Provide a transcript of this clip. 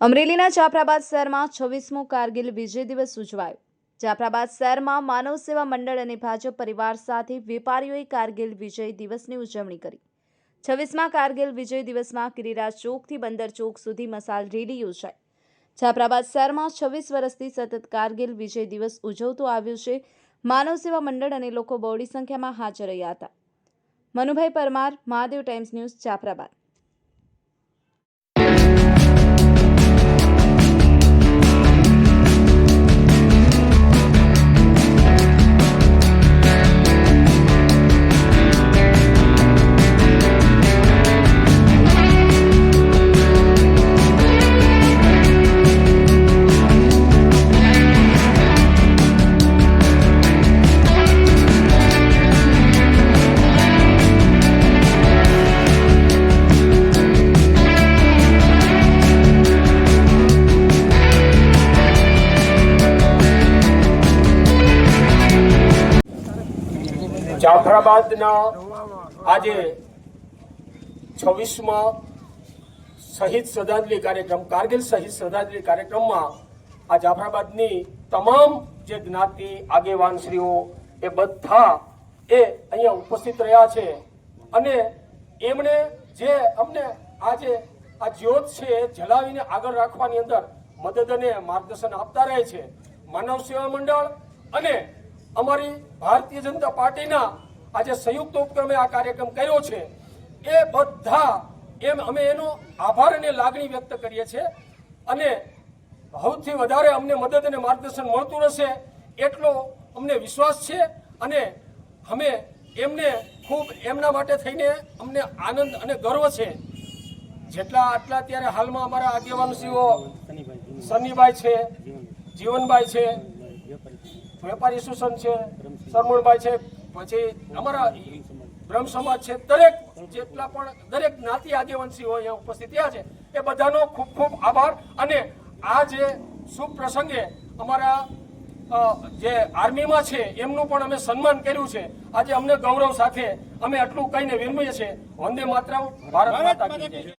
અમરેલીના જાફરાબાદ શહેરમાં 26મો કારગિલ વિજય દિવસ ઉજવાયો। જાફરાબાદ શહેરમાં માનવ સેવા મંડળ અને ભાજપ પરિવાર સાથે વેપારીઓએ કારગિલ વિજય દિવસની ઉજવણી કરી। 26મા કારગિલ વિજય દિવસમાં ગિરિરાજ ચોકથી બંદર ચોક સુધી મશાલ રેલી યોજાઈ। જાફરાબાદ શહેરમાં 26 વર્ષથી સતત કારગિલ વિજય દિવસ ઉજવતો આવ્યો છે। માનવ સેવા મંડળ અને લોકો બહોળી સંખ્યામાં હાજર રહ્યા હતા। Manubhai Parmar, Mahadev Times News, Jafarabad. જાફરાબાદના આજે 26મા શહીદ શ્રદ્ધાંજલિ કાર્યક્રમ કારગિલ શહીદ શ્રદ્ધાંજલિ કાર્યક્રમમાં આ જાફરાબાદની તમામ જે જ્ઞાતિ આગેવાનશ્રીઓ એ બધા એ અહીંયા ઉપસ્થિત રહ્યા છે અને એમણે જે અમને આજે આ જ્યોત છે એ જલાવીને આગળ રાખવાની અંદર મદદ અને માર્ગદર્શન આપતા રહે છે। માનવ સેવા મંડળ અને અમારી ભારતીય જનતા પાર્ટીના આજે સંયુક્ત ઉપક્રમે આ કાર્યક્રમ કર્યો છે એ બધા અમે એનો આભાર અને લાગણી વ્યક્ત કરીએ છીએ અને સૌથી વધારે અમને મદદ અને માર્ગદર્શન મળતું રહેશે એટલો અમને વિશ્વાસ છે અને અમે એમને ખૂબ એમના માટે થઈને અમને આનંદ અને ગર્વ છે। જેટલા આટલા અત્યારે હાલમાં અમારા આગેવાનશ્રીઓ સનીભાઈ છે, જીવનભાઈ છે, વેપારી સુશન છે, સરમણભાઈ છે, પછી અમારા બ્રહ્મ સમાજ છે, દરેક જેટલા પણ દરેક જ્ઞાતિ આગેવાનશ્રીઓ અહીંયા ઉપસ્થિત થયા છે એ બધાનો ખૂબ ખૂબ આભાર। અને આ જે શુભ પ્રસંગે અમારા જે આર્મીમાં છે એમનું પણ અમે સન્માન કર્યું છે। આજે અમને ગૌરવ સાથે અમે આટલું કહીને વિરમીએ છીએ। વંદે માતરમ, ભારત માતા કી જય।